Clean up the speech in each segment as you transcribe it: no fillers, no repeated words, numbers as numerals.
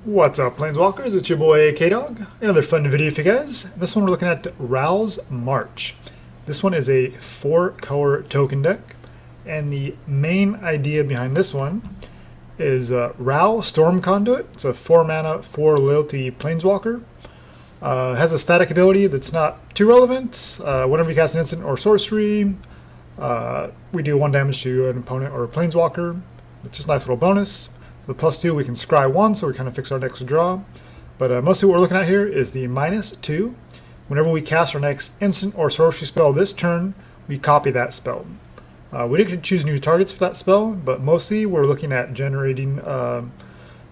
What's up, Planeswalkers? It's your boy K-Dog. Another fun video for you guys. This one we're looking at Ral's March. This one is a 4-color token deck, and the main idea behind this one is Ral Storm Conduit. It's a 4-mana, 4-loyalty Planeswalker. Has a static ability that's not too relevant. Whenever you cast an instant or sorcery, we do 1 damage to an opponent or a Planeswalker. It's just a nice little bonus. With +2, we can scry 1, so we kind of fix our next draw. But mostly what we're looking at here is the -2. Whenever we cast our next instant or sorcery spell this turn, we copy that spell. We did choose new targets for that spell, but mostly we're looking at generating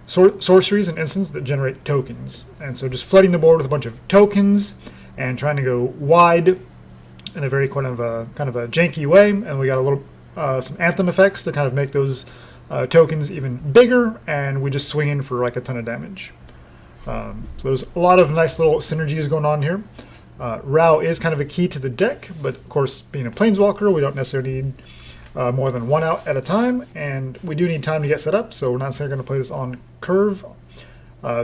sorceries and instants that generate tokens. And so just flooding the board with a bunch of tokens and trying to go wide in a very kind of a janky way. And we got a little some anthem effects to kind of make those tokens even bigger, and we just swing in for like a ton of damage. So there's a lot of nice little synergies going on here. Rao is kind of a key to the deck, but of course, being a Planeswalker, we don't necessarily need more than 1 out at a time, and we do need time to get set up, so we're not necessarily going to play this on curve.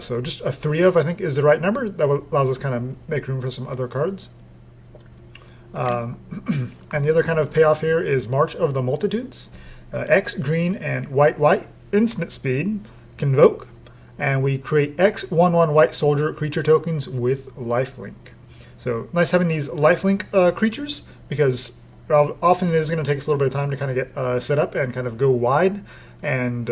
So just a 3 of, I think, is the right number. That allows us kind of make room for some other cards. And the other kind of payoff here is March of the Multitudes. X green and white instant speed convoke, and we create X 1/1 white soldier creature tokens with lifelink. So nice having these lifelink creatures, because often it is going to take us a little bit of time to kind of get set up and kind of go wide and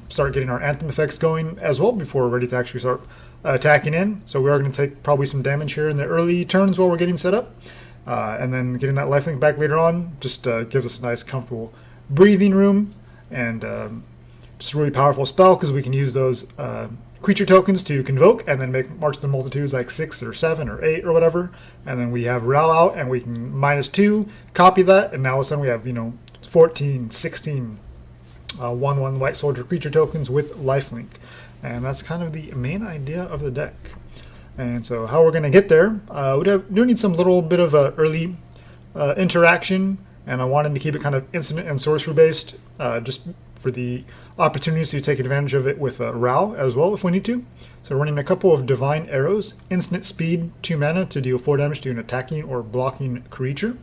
start getting our anthem effects going as well before we're ready to actually start attacking in. So we are going to take probably some damage here in the early turns while we're getting set up, and then getting that lifelink back later on just gives us a nice comfortable breathing room, and just a really powerful spell because we can use those creature tokens to convoke and then make March of the Multitudes like 6 or 7 or 8 or whatever, and then we have Ral out and we can -2 copy that, and now all of a sudden we have 14, 16 1/1 white soldier creature tokens with lifelink, and that's kind of the main idea of the deck. And so how we're going to get there, we do need some little bit of early interaction. And I wanted to keep it kind of instant and sorcery based, just for the opportunities to take advantage of it with Ral as well if we need to. So we're running a couple of Divine Arrows, instant speed, 2 mana to deal 4 damage to an attacking or blocking creature.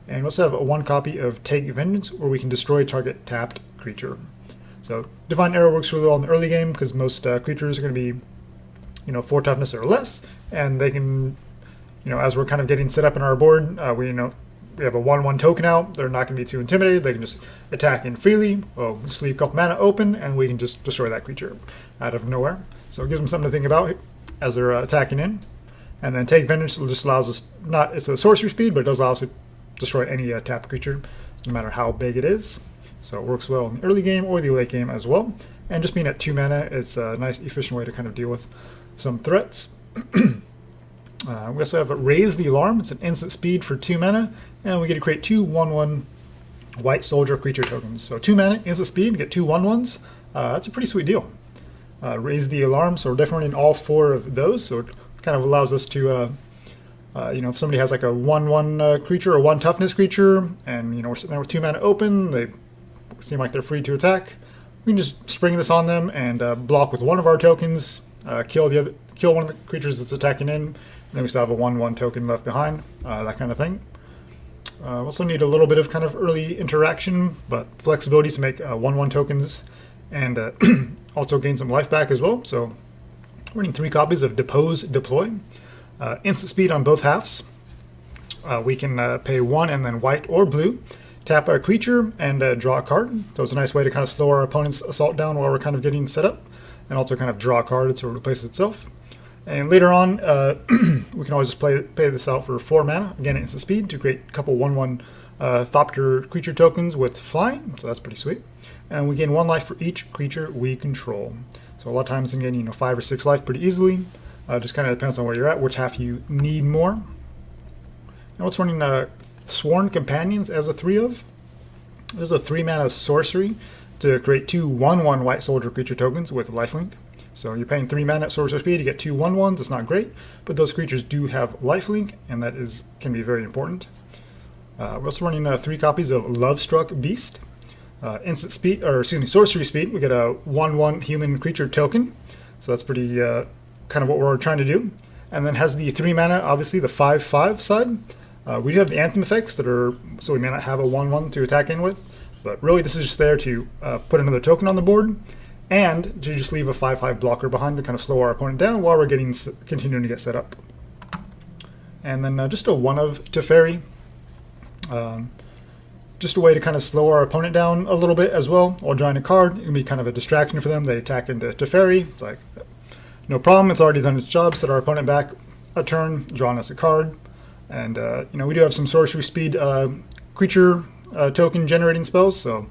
And we also have 1 copy of Take Vengeance, where we can destroy target tapped creature. So Divine Arrow works really well in the early game because most creatures are going to be 4 toughness or less, and they can, as we're kind of getting set up in our board, we have a 1/1 token out. They're not going to be too intimidated. They can just attack in freely. Well, just leave a couple mana open, and we can just destroy that creature out of nowhere. So it gives them something to think about as they're attacking in. And then Take Vengeance just allows us, it's a sorcery speed, but it does allow us to destroy any tapped creature, no matter how big it is. So it works well in the early game or the late game as well. And just being at 2 mana, it's a nice, efficient way to kind of deal with some threats. We also have Raise the Alarm. It's an instant speed for 2 mana, and we get to create 2 1/1 white soldier creature tokens. So 2 mana, instant speed, get 2 1/1s. That's a pretty sweet deal. Raise the Alarm, so we're definitely in all 4 of those, so it kind of allows us to, if somebody has like a 1/1 creature or 1 toughness creature, and we're sitting there with 2 mana open, they seem like they're free to attack, we can just spring this on them and block with 1 of our tokens, kill one of the creatures that's attacking in, and then we still have a 1/1 token left behind, that kind of thing. We also need a little bit of kind of early interaction, but flexibility to make 1/1 tokens and also gain some life back as well. So we're running 3 copies of Depose Deploy. Instant speed on both halves. We can pay 1 and then white or blue, tap a creature, and draw a card. So it's a nice way to kind of slow our opponent's assault down while we're kind of getting set up, and also kind of draw a card so it replaces itself. And later on, we can always just pay this out for 4 mana, again instant speed, to create a couple 1/1 Thopter creature tokens with flying, so that's pretty sweet. And we gain 1 life for each creature we control. So a lot of times you can gain 5 or 6 life pretty easily. Just kind of depends on where you're at, which half you need more. Now what's running Sworn Companions as a 3 of? This is a 3 mana sorcery to create 2 1/1 white soldier creature tokens with lifelink. So you're paying 3 mana at sorcerer speed to get 2 1/1s. It's not great, but those creatures do have lifelink, and that can be very important. We're also running 3 copies of Lovestruck Beast. Instant speed, sorcery speed. We get a 1/1 human creature token. So that's pretty kind of what we're trying to do. And then has the 3 mana, obviously the 5/5 side. We do have the Anthem effects that are, so we may not have a 1/1 to attack in with, but really this is just there to put another token on the board and to just leave a 5/5 blocker behind to kind of slow our opponent down while we're continuing to get set up. And then just a 1 of Teferi. Just a way to kind of slow our opponent down a little bit as well while drawing a card. It can be kind of a distraction for them. They attack into Teferi. It's like, no problem. It's already done its job. Set our opponent back a turn, drawing us a card. And, we do have some sorcery speed creature token generating spells. So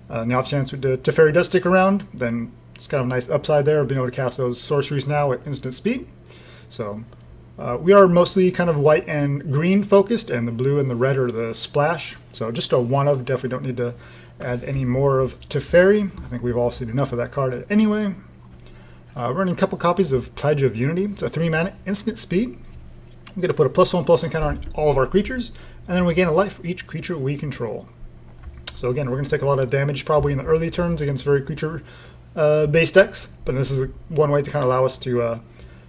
in the off chance the Teferi does stick around, then it's kind of a nice upside there of being able to cast those sorceries now at instant speed. So we are mostly kind of white and green focused, and the blue and the red are the splash. So just a 1 of, definitely don't need to add any more of Teferi. I think we've all seen enough of that card anyway. Running a couple copies of Pledge of Unity. It's a 3 mana instant speed. We get to put a +1/+1 counter on all of our creatures, and then we gain a life for each creature we control. So again, we're going to take a lot of damage probably in the early turns against very creature based decks, but this is one way to kind of allow us to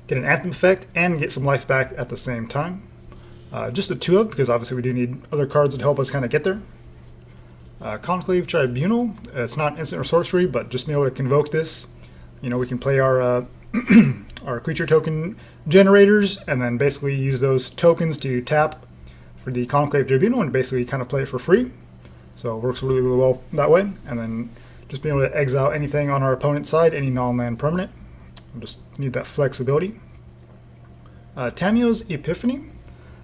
get an Anthem effect and get some life back at the same time. Just a 2 of, because obviously we do need other cards to help us kind of get there. Conclave Tribunal. It's not instant or sorcery, but just being able to convoke this, we can play our our creature token generators and then basically use those tokens to tap for the Conclave Tribunal and basically kind of play it for free. So it works really, really well that way. And then just being able to exile anything on our opponent's side, any non-land permanent. We'll just need that flexibility. Tamiyo's Epiphany.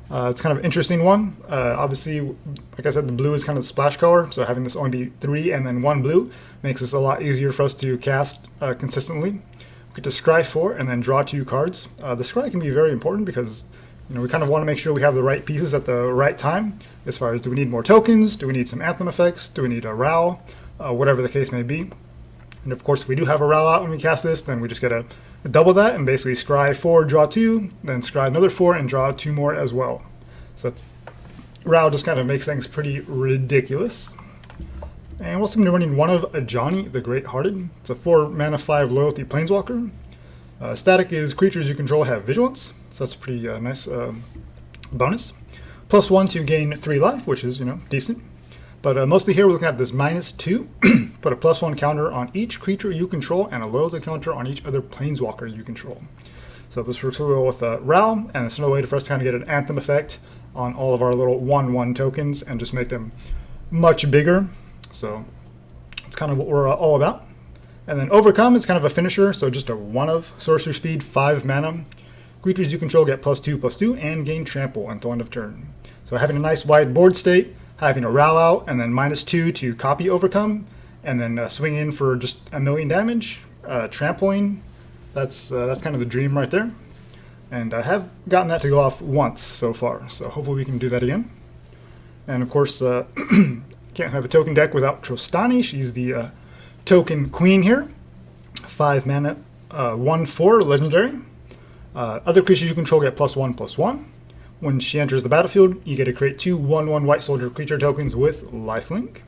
It's kind of an interesting one. Obviously, like I said, the blue is kind of the splash color, so having this only be 3 and then 1 blue makes this a lot easier for us to cast consistently. We get to scry 4 and then draw 2 cards. The scry can be very important because we kind of want to make sure we have the right pieces at the right time, as far as do we need more tokens, do we need some Anthem effects, do we need a Ral, whatever the case may be. And of course, if we do have a Ral out when we cast this, then we just get to double that and basically scry 4, draw 2, then scry another 4 and draw 2 more as well. So Ral just kind of makes things pretty ridiculous. And we're also going to be running 1 of Ajani, the Greathearted. It's a 4 mana 5 loyalty planeswalker. Static is creatures you control have vigilance, so that's a pretty nice bonus. +1 to gain 3 life, which is decent. But mostly here we're looking at this -2. Put a +1 counter on each creature you control and a loyalty counter on each other planeswalker you control. So this works really well with Ral, and it's another way for us to kind of get an Anthem effect on all of our little 1/1 tokens and just make them much bigger. So it's kind of what we're all about. And then Overcome is kind of a finisher, so just a 1 of sorcery speed, 5 mana. Creatures you control get +2/+2 and gain trample until end of turn. So having a nice wide board state, having a Ral out, and then -2 to copy Overcome, and then swing in for just 1,000,000 damage, trampling. That's kind of the dream right there. And I have gotten that to go off once so far, so hopefully we can do that again. And of course, can't have a token deck without Tristana. She's the token queen here. 5 mana, 1/4 legendary. Other creatures you control get +1/+1. When she enters the battlefield, you get to create 2 1/1 white soldier creature tokens with lifelink.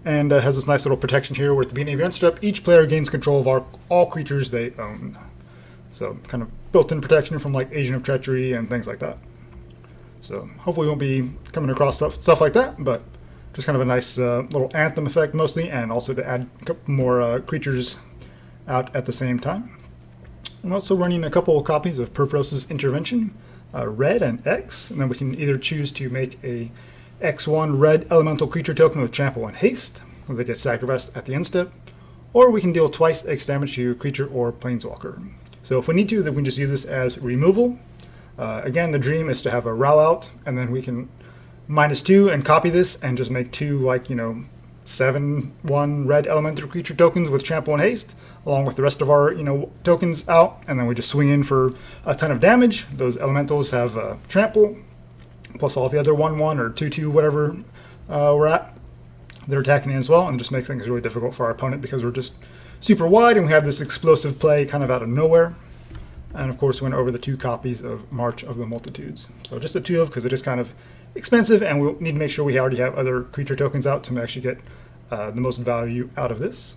And has this nice little protection here where at the beginning of your end step, each player gains control of all creatures they own. So kind of built-in protection from like Agent of Treachery and things like that. So hopefully we won't be coming across stuff like that, but just kind of a nice little Anthem effect mostly, and also to add a couple more creatures out at the same time. I'm also running a couple of copies of Perces Intervention, red and X, and then we can either choose to make a X1 red elemental creature token with trample and haste, where they get sacrificed at the end step, or we can deal twice X damage to a creature or planeswalker. So if we need to, then we can just use this as removal. Again, the dream is to have a Ral out, and then we can -2 and copy this and just make 2 7/1 red elemental creature tokens with trample and haste, along with the rest of our tokens out, and then we just swing in for a ton of damage. Those elementals have trample, plus all the other 1/1 or 2/2, whatever we're at. They're attacking in as well, and it just makes things really difficult for our opponent because we're just super wide and we have this explosive play kind of out of nowhere. And of course, we went over the 2 copies of March of the Multitudes. So just a 2 of, because it is kind of expensive, and we'll need to make sure we already have other creature tokens out to actually get the most value out of this.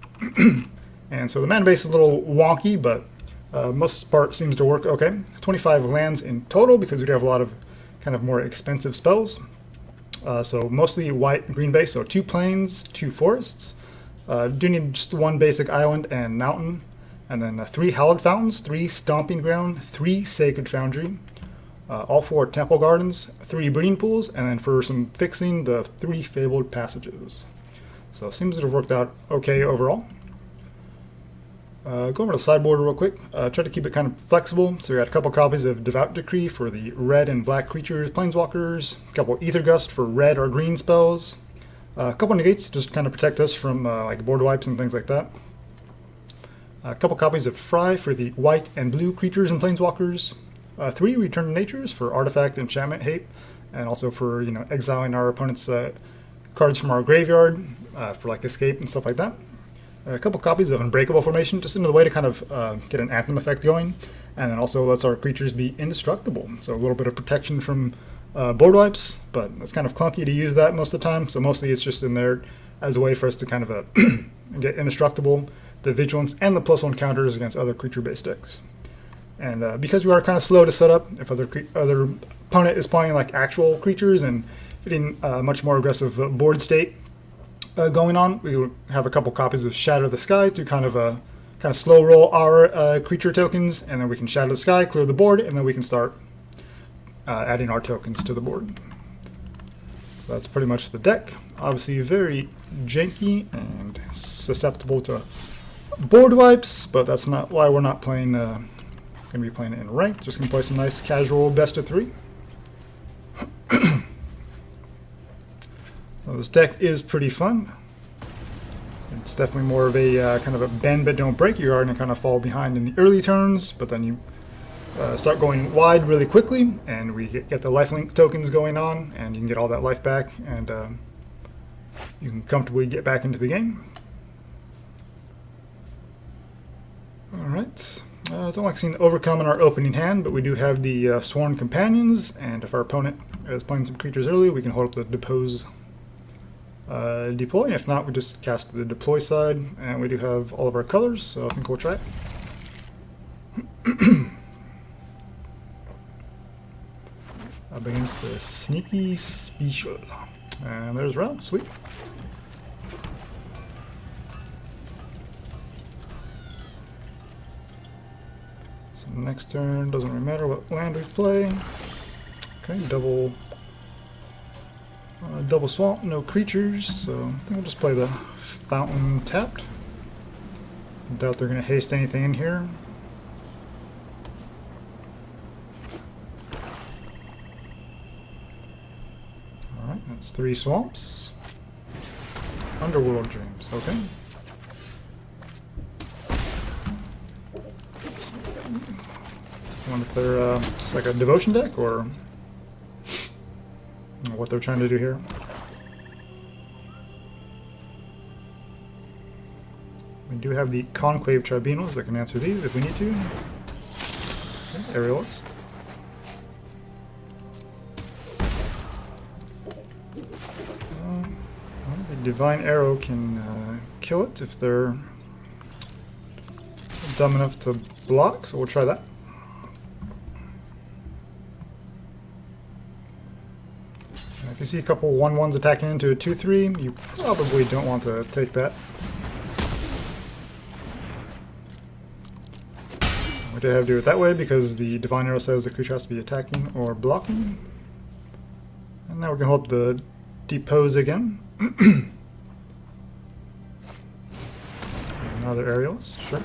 And so the mana base is a little wonky, but Most part seems to work okay. 25 lands in total because we do have a lot of kind of more expensive spells. So mostly white green base, so 2 plains, 2 forests. Do need just 1 basic island and mountain, and then 3 Hallowed Fountains, 3 Stomping Ground, 3 Sacred Foundry, all 4 Temple Gardens, 3 breeding pools, and then for some fixing, the 3 Fabled Passages. So it seems to have worked out okay overall. Go over to the sideboard real quick. Try to keep it kind of flexible. So we got a couple copies of Devout Decree for the red and black creatures, planeswalkers, a couple Ether Gust for red or green spells, a couple negates just kind of protect us from like board wipes and things like that. A couple copies of Fry for the white and blue creatures and planeswalkers. 3 Return to Natures for artifact enchantment hate, and also for exiling our opponent's cards from our graveyard for like escape and stuff like that. A couple copies of Unbreakable Formation, just another way to kind of get an Anthem effect going, and then also lets our creatures be indestructible. So a little bit of protection from board wipes, but it's kind of clunky to use that most of the time. So mostly it's just in there as a way for us to kind of get indestructible, the vigilance, and the +1 counters against other creature-based decks. And because we are kind of slow to set up, if other opponent is playing like actual creatures and getting much more aggressive board state going on, we have a couple copies of Shatter the Sky to kind of slow roll our creature tokens, and then we can Shatter the Sky, clear the board, and then we can start adding our tokens to the board. So that's pretty much the deck. Obviously very janky and susceptible to board wipes, but that's not why we're not playing. Going to be playing it in ranked. Just going to play some nice casual best of 3. So this deck is pretty fun. It's definitely more of a kind of a bend but don't break. You are going to kind of fall behind in the early turns, but then you start going wide really quickly, and we get the lifelink tokens going on, and you can get all that life back, and you can comfortably get back into the game. Alright. Don't like seeing Overcome in our opening hand, but we do have the Sworn Companions, and if our opponent is playing some creatures early, we can hold up the Depose deploy. If not, we just cast the deploy side, and we do have all of our colors, so I think we'll try it. Up against the Sneaky Special. And there's Ralph, sweet. So next turn, doesn't really matter what land we play. Okay, double swamp, no creatures, so I think we'll just play the Fountain tapped. I doubt they're going to haste anything in here. Alright, that's 3 swamps. Underworld Dreams, okay. I wonder if they're just like a devotion deck, or what they're trying to do here. We do have the Conclave Tribunals that can answer these if we need to. Okay, Aerialist. Well, the Divine Arrow can kill it if they're dumb enough to block, so we'll try that. If you see a couple 1/1s attacking into a 2/3, you probably don't want to take that. We did have to do it that way because the Divine Arrow says the creature has to be attacking or blocking. And now we can hold up the Depose again. Another Aerialist, sure.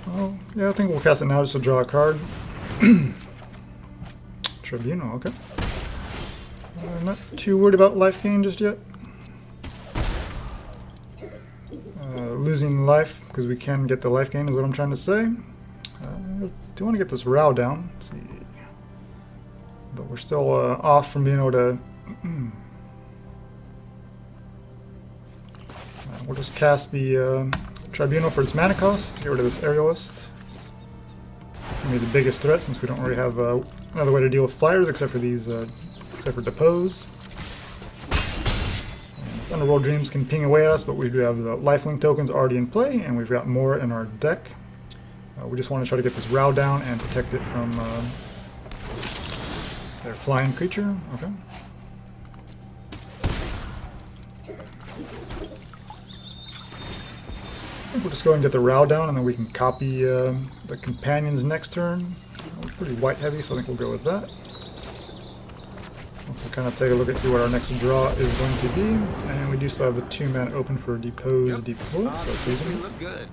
Oh, yeah, I think we'll cast it now just to draw a card. Tribunal, okay. Not too worried about life gain just yet. Losing life, because we can get the life gain is what I'm trying to say. Do want to get this Row down. Let's see. But we're still off from being able to... we'll just cast the Tribunal for its mana cost. Get rid of this Aerialist. It's going to be the biggest threat since we don't really have another way to deal with flyers except for these, except for Depose. And if Underworld Dreams can ping away at us, but we do have the lifelink tokens already in play, and we've got more in our deck. We just want to try to get this Row down and protect it from their flying creature. Okay. I think we'll just go and get the Row down, and then we can copy the companions next turn. We're pretty white heavy, so I think we'll go with that. Let's kind of take a look and see what our next draw is going to be. And we do still have the 2-man open for Depose, Deploy, so that's reasonable. Look good.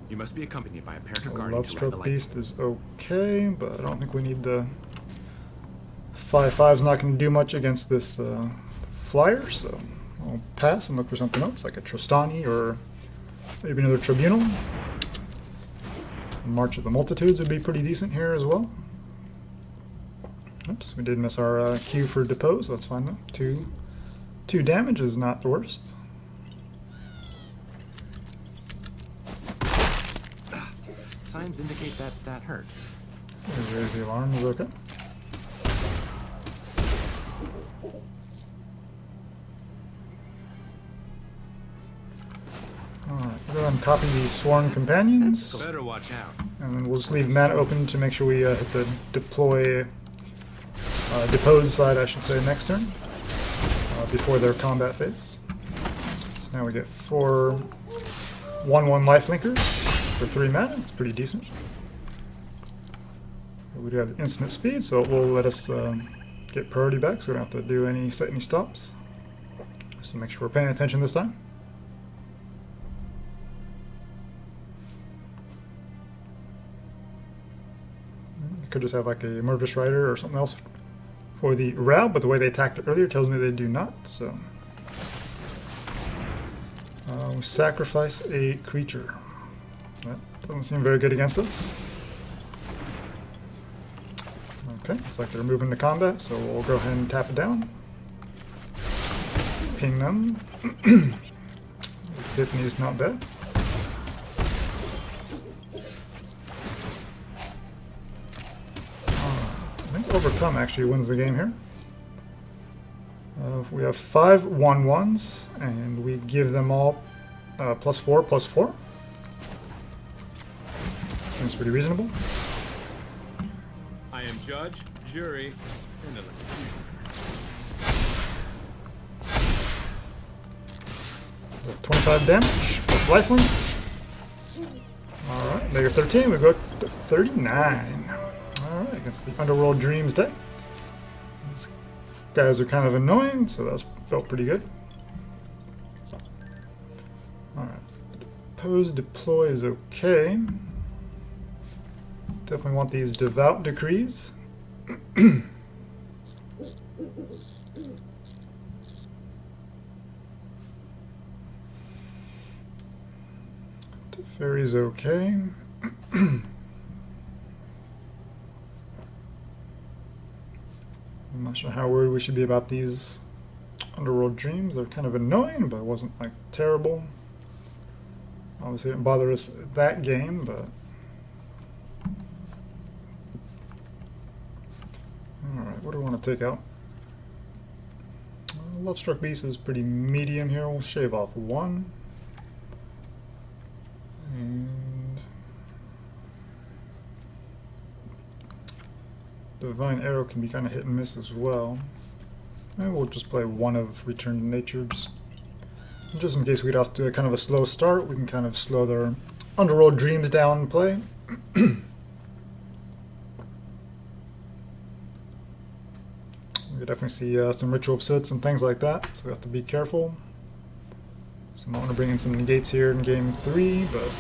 You must be accompanied by a parental guardian. Lovestruck Beast is okay, but I don't think we need the 5/5's not going to do much against this flyer, so I'll pass and look for something else, like a Tristana or maybe another Tribunal. March of the Multitudes would be pretty decent here as well. Oops, we did miss our cue for Depose. That's fine though. Two damage is not the worst. Signs indicate that hurt. Raise the alarm is okay. Alright, go ahead and copy the Sworn Companions. Better watch out. And then we'll just leave mana open to make sure we hit the deploy, Depose side, I should say, next turn. Before their combat phase. So now we get 4 1/1 lifelinkers for 3 mana. It's pretty decent. We do have instant speed, so it will let us get priority back, so we don't have to set any stops. So make sure we're paying attention this time. You could just have like a Murderous Rider or something else for the Row, but the way they attacked it earlier tells me they do not, so. We sacrifice a creature. That doesn't seem very good against us. Okay, looks like they're moving to combat, so we'll go ahead and tap it down. Ping them. Epiphany's not bad. I think Overcome actually wins the game here. We have 5 1/1s, and we give them all +4/+4. Seems pretty reasonable. I am judge, jury, and 25 damage plus lifelink. Alright, negative 13, we go to 39. Alright, against the Underworld Dreams deck. These guys are kind of annoying, so that felt pretty good. Alright, Depose, Deploy is okay. Definitely want these Devout Decrees. Teferi's okay. I'm not sure how worried we should be about these Underworld Dreams. They're kind of annoying, but it wasn't like terrible. Obviously it didn't bother us that game, but alright, what do we want to take out? Lovestruck Beast is pretty medium here. We'll shave off 1. And Divine Arrow can be kind of hit and miss as well. And we'll just play 1 of Return to Nature, just in case we get off to kind of a slow start. We can kind of slow their Underworld Dreams down and play. We definitely see some Ritual of Sits and things like that, so we have to be careful. So I might want to bring in some negates here in game 3, but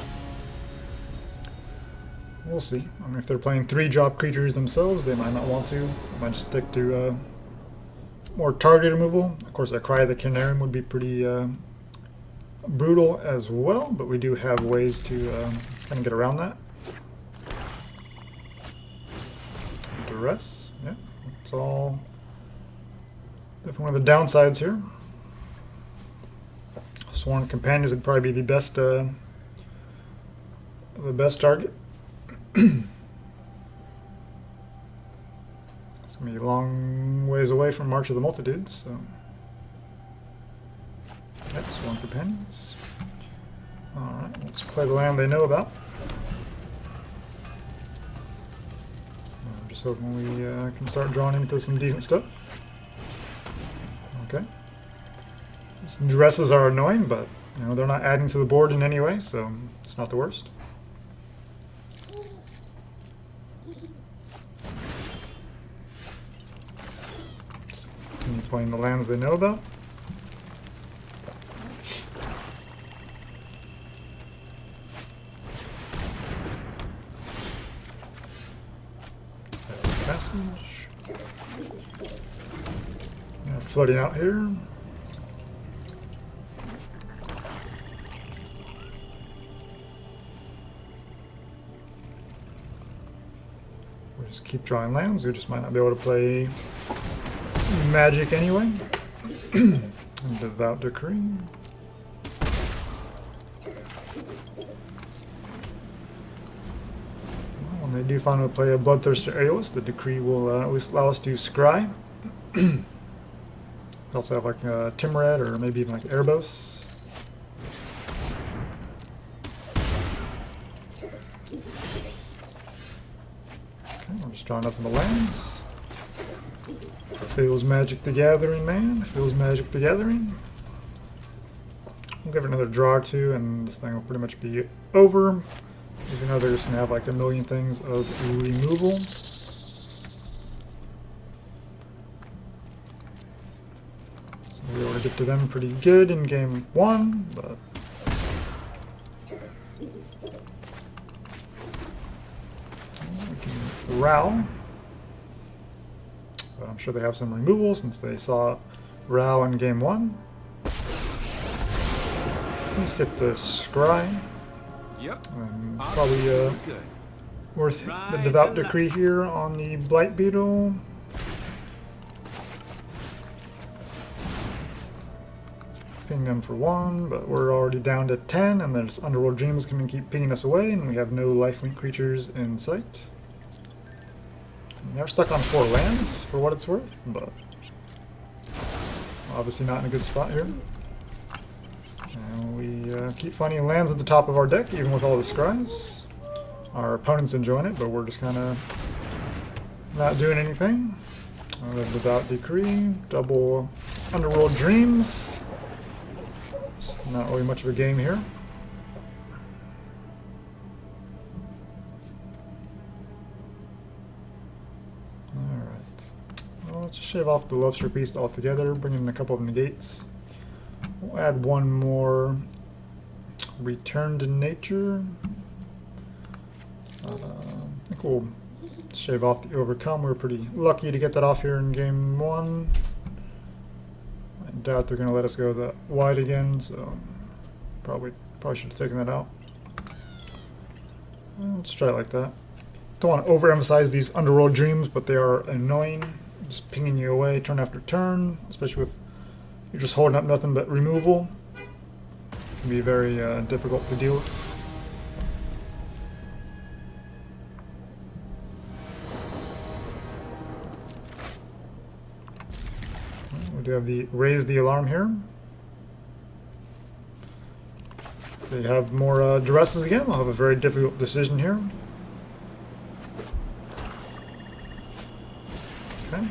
we'll see. I mean, if they're playing 3-drop creatures themselves, they might not want to. They might just stick to more target removal. Of course, a Cry of the Canarium would be pretty brutal as well, but we do have ways to kind of get around that. Duress, yeah, it's all definitely one of the downsides here. Sworn Companions would probably be the best target. It's gonna be a long ways away from March of the Multitudes, so Going for pennies. Alright, let's play the land they know about. I'm just hoping we can start drawing into some decent stuff. Okay. These dresses are annoying, but you know they're not adding to the board in any way, so it's not the worst. Let's continue playing the lands they know about. Passage. Yeah, flooding out here. We'll just keep drawing lands. We just might not be able to play magic anyway. Devout Decree. When they do finally play a Bloodthirster Aerialist, the Decree will at least allow us to scry. We also have like Timred or maybe even like Erebos. Okay, we're just drawing nothing but lands. Feels Magic the Gathering, man. Feels Magic the Gathering. We'll give it another draw or two and this thing will pretty much be over. As you know, they're just going to have like a million things of removal. So we were able to get to them pretty good in game one, but we can Row. But I'm sure they have some removal since they saw Row in game one. Let's get the Scry. Yep. Probably Good. worth the Devout Decree here on the Blight Beetle. Ping them for 1, but we're already down to 10, and there's Underworld Dreams can keep pinging us away, and we have no lifelink creatures in sight. And they're stuck on 4 lands, for what it's worth, but obviously not in a good spot here. And we keep finding lands at the top of our deck, even with all the scries. Our opponent's enjoying it, but we're just kind of not doing anything. Devout Decree, double Underworld Dreams. It's not really much of a game here. Alright. Well, let's just shave off the Lovestruck Beast altogether, bring in a couple of negates. We'll add one more Return to Nature. I think we'll shave off the Overcome. We were pretty lucky to get that off here in game 1. I doubt they're going to let us go that wide again, so probably should have taken that out. Let's try it like that. Don't want to overemphasize these Underworld Dreams, but they are annoying. Just pinging you away turn after turn, especially with you're just holding up nothing but removal. It can be very difficult to deal with. We do have the Raise the Alarm here. If they have more duresses again, we'll have a very difficult decision here. Okay.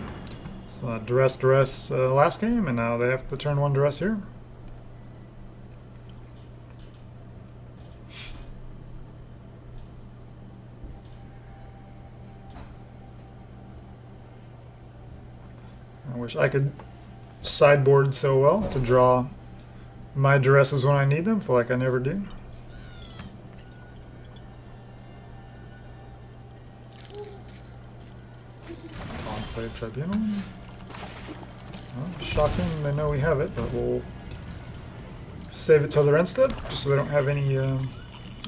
So duress last game, and now they have to turn 1 duress here. I wish I could sideboard so well to draw my duresses when I need them. Feel like I never do. Conclave Tribunal. Well, shocking, they know we have it, but we'll save it till their end step, just so they don't have any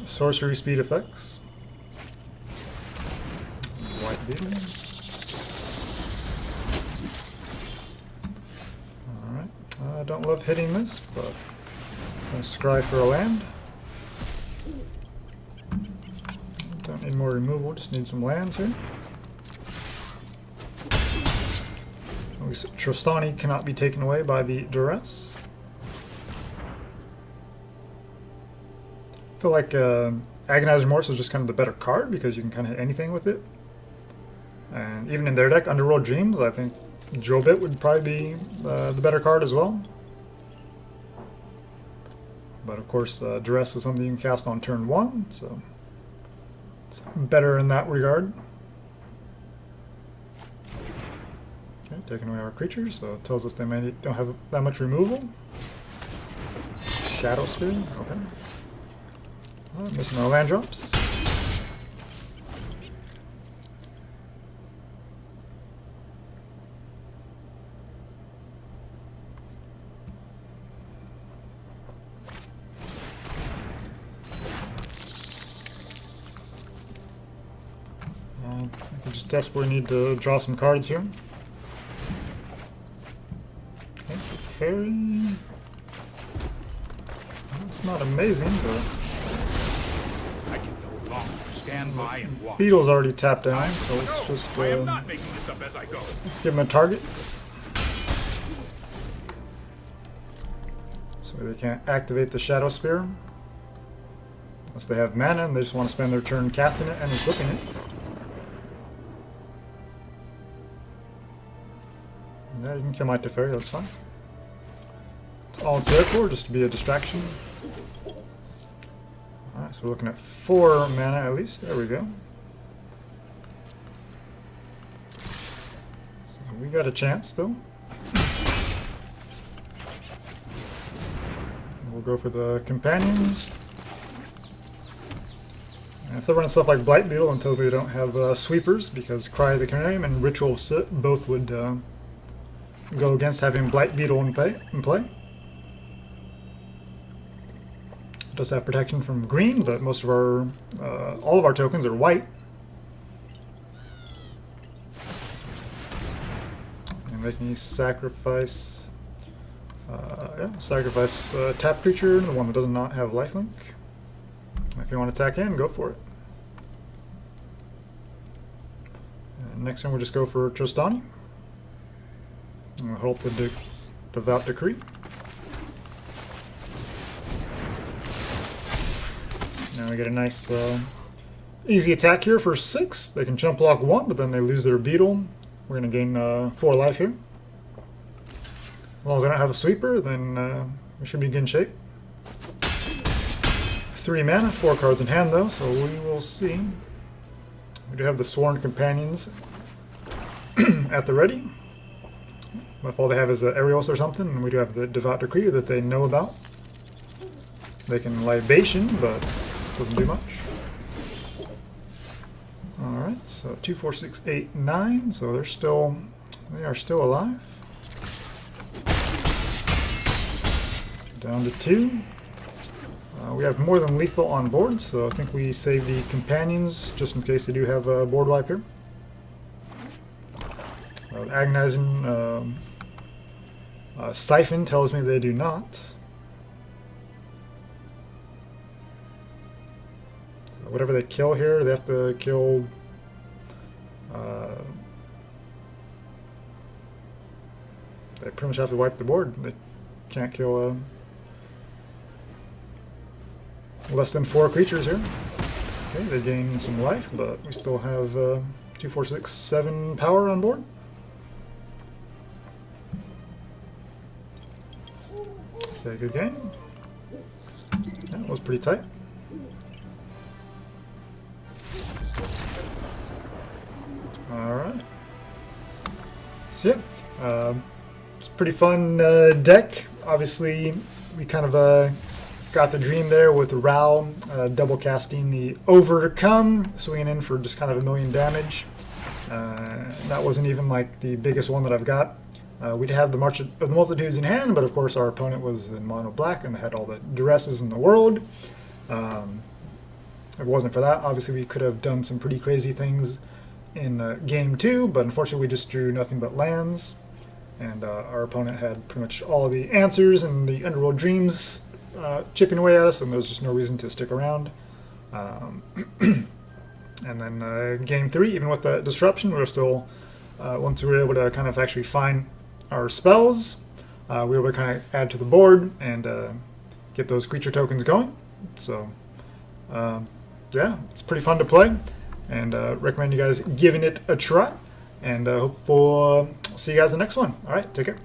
sorcery speed effects. White Beetle. I don't love hitting this, but I'm going to scry for a land. Don't need more removal, just need some lands here. Tristana cannot be taken away by the duress. I feel like Agonizing Remorse is just kind of the better card because you can kind of hit anything with it. And even in their deck, Underworld Dreams, I think Drillbit would probably be the better card as well. But of course, Duress is something you can cast on turn 1, so it's better in that regard. Okay, taking away our creatures, so it tells us they don't have that much removal. Shadow Spear, okay. Missing our land drops. I just desperately need to draw some cards here. Okay, Teferi. It's not amazing, but I can no longer stand by and watch. Beetle's already tapped down, so let's just I am not making this up as I go. let's give him a target. So they can't activate the Shadow Spear. Unless they have mana and they just want to spend their turn casting it and flipping it. Yeah, you can kill my Teferi, that's fine. That's all it's there for, just to be a distraction. Alright, so we're looking at 4 mana at least. There we go. So we got a chance still. We'll go for the companions. And if they're running stuff like Blight Beetle until we don't have sweepers, because Cry of the Canarium and Ritual of Soot both would go against having Blight Beetle in play. It does have protection from green, but most of our, all of our tokens are white. And make me sacrifice, sacrifice tap creature, the one that does not have lifelink. If you want to attack in, go for it. And next time we'll just go for Tristana. And we'll hope the Devout Decree. Now we get a nice easy attack here for 6. They can jump block 1, but then they lose their beetle. We're going to gain 4 life here. As long as I don't have a sweeper, then we should be in good shape. 3 mana, 4 cards in hand though, so we will see. We do have the Sworn Companions at the ready. But if all they have is Aerials or something, and we do have the Devout Decree that they know about. They can Libation, but it doesn't do much. Alright, so 2, 4, 6, 8, 9, so they are still alive. Down to 2. We have more than lethal on board, so I think we save the companions just in case they do have a board wipe here. Agonizing Siphon tells me they do not. So whatever they kill here, they have to kill. They pretty much have to wipe the board. They can't kill less than 4 creatures here. Okay, they gain some life, but we still have 2, 4, 6, 7 power on board. So a good game. That was pretty tight. Alright. So yeah, it's a pretty fun deck. Obviously, we kind of got the dream there with Ral double casting the Overcome, swinging in for just kind of 1,000,000 damage. That wasn't even like the biggest one that I've got. We'd have the March of the Multitudes in hand, but of course our opponent was in mono black and had all the duresses in the world. If it wasn't for that, obviously we could have done some pretty crazy things in game 2, but unfortunately we just drew nothing but lands. And our opponent had pretty much all the answers and the Underworld Dreams chipping away at us, and there was just no reason to stick around. And then game 3, even with the disruption, we were still, once we were able to kind of actually find our spells, we were able to kind of add to the board and get those creature tokens going. So Yeah, it's pretty fun to play, and recommend you guys giving it a try. And hope we'll see you guys in the next one. All right, take care.